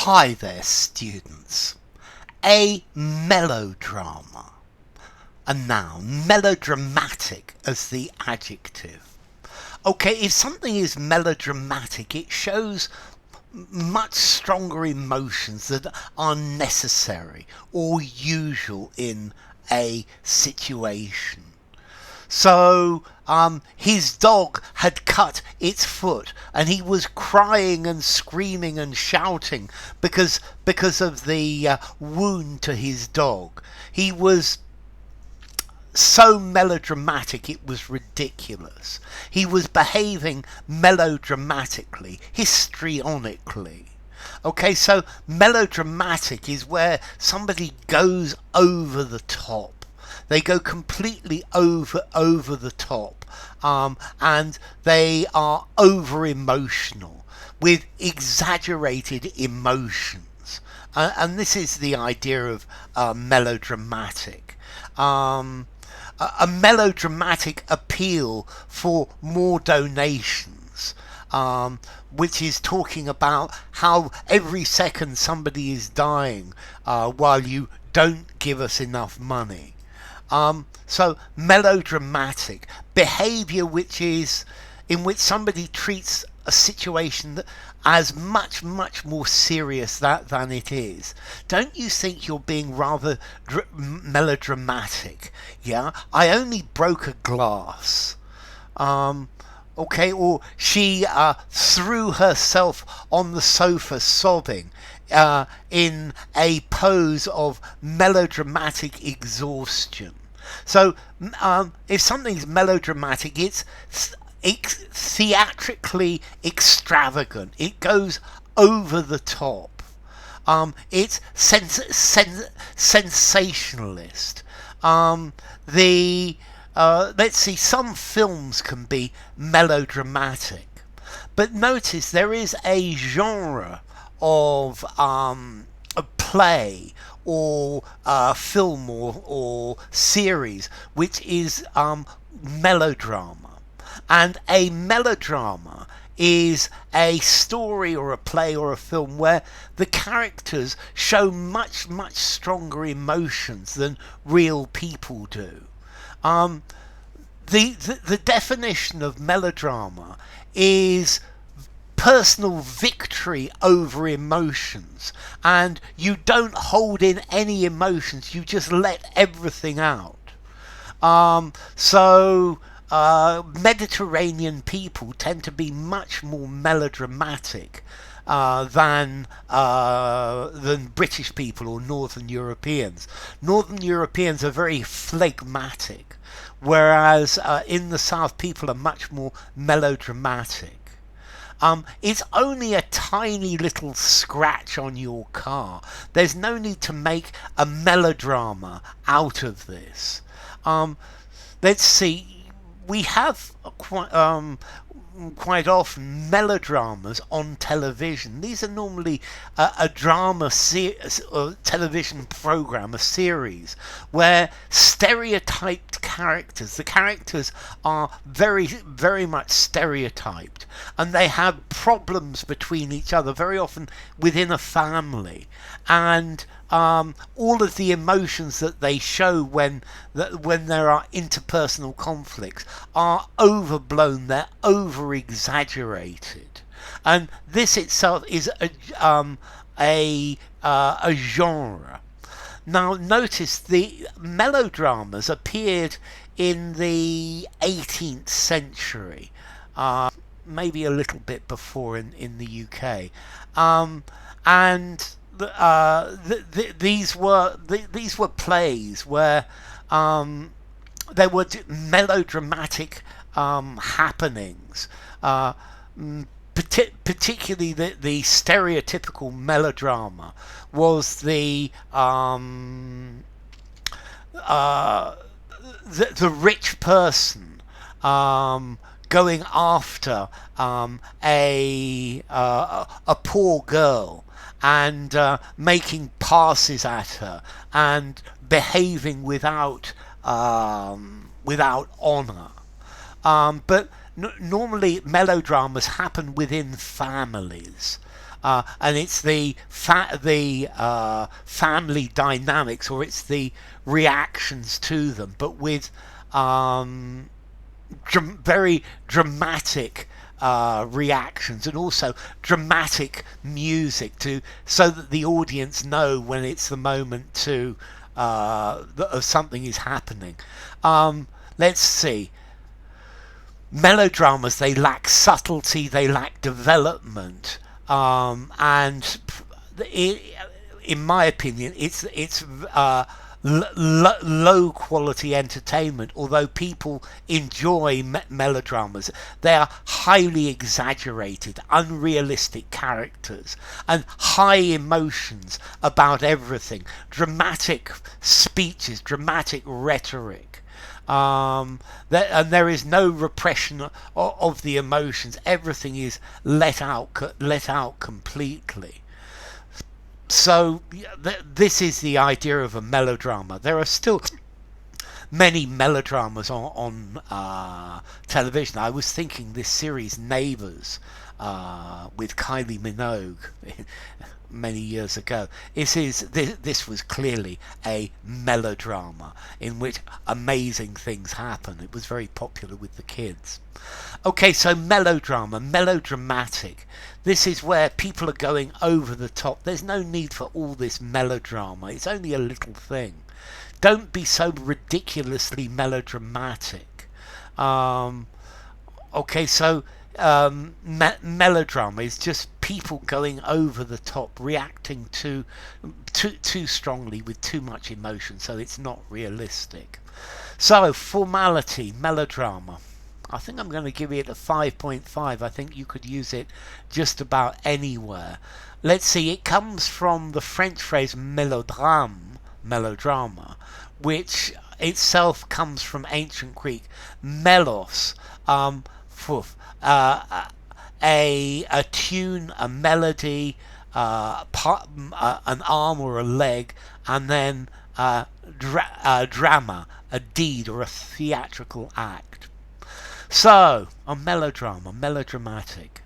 Hi there, students. A melodrama. A noun. Melodramatic as the adjective. Okay, if something is melodramatic, it shows much stronger emotions that are necessary or usual in a situation. So his dog had cut its foot and he was crying and screaming and shouting because of the wound to his dog. He was so melodramatic it was ridiculous. He was behaving melodramatically, histrionically. Okay, so melodramatic is where somebody goes over the top. They go completely over the top, and they are over emotional with exaggerated emotions, and this is the idea of melodramatic. A melodramatic appeal for more donations, which is talking about how every second somebody is dying while you don't give us enough money. So melodramatic behavior, which is in which somebody treats a situation as much more serious than it is. Don't you think you're being rather melodramatic? Yeah, I only broke a glass. Okay, or she threw herself on the sofa sobbing in a pose of melodramatic exhaustion. So if something's melodramatic, it's theatrically extravagant. It goes over the top. It's sensationalist. Let's see, some films can be melodramatic, but notice there is a genre of a play or film or series which is melodrama. And a melodrama is a story or a play or a film where the characters show much stronger emotions than real people do. The definition of melodrama is personal victory over emotions, and you don't hold in any emotions, you just let everything out. Mediterranean people tend to be much more melodramatic than British people or Northern Europeans. Northern Europeans are very phlegmatic, whereas in the South people are much more melodramatic. It's only a tiny little scratch on your car. There's no need to make a melodrama out of this. Let's see. We have quite often melodramas on television. These are normally a drama television program, a series, where stereotyped characters, the characters are very much stereotyped, and they have problems between each other, very often within a family, and all of the emotions that they show when there are interpersonal conflicts are overblown, they're over exaggerated, and this itself is a genre. Now notice the melodramas appeared in the 18th century, maybe a little bit before in the UK, and these were plays where there were melodramatic happenings, particularly the stereotypical melodrama was the rich person going after a poor girl and making passes at her and behaving without honour. But normally melodramas happen within families. and it's the family dynamics, or it's the reactions to them, but with very dramatic reactions, and also dramatic music to so that the audience know when it's the moment to that something is happening. Let's see. Melodramas, they lack subtlety, they lack development, and in my opinion, it's low quality entertainment. Although people enjoy melodramas, they are highly exaggerated, unrealistic characters, and high emotions about everything. Dramatic speeches, dramatic rhetoric. And there is no repression of the emotions. Everything is let out completely. So this is the idea of a melodrama. There are still many melodramas on television. I was thinking this series Neighbours with Kylie Minogue many years ago. This was clearly a melodrama in which amazing things happen. It was very popular with the kids. Okay, so melodrama, melodramatic. This is where people are going over the top. There's no need for all this melodrama. It's only a little thing. Don't be so ridiculously melodramatic. Okay, so melodrama is just people going over the top, reacting too strongly with too much emotion, so it's not realistic. So formality, melodrama. I think I'm going to give it a 5.5. I think you could use it just about anywhere. Let's see, it comes from the French phrase melodrama, which itself comes from ancient Greek melos, a tune, a melody, an arm or a leg, and then drama, a deed or a theatrical act. So, a melodrama, melodramatic.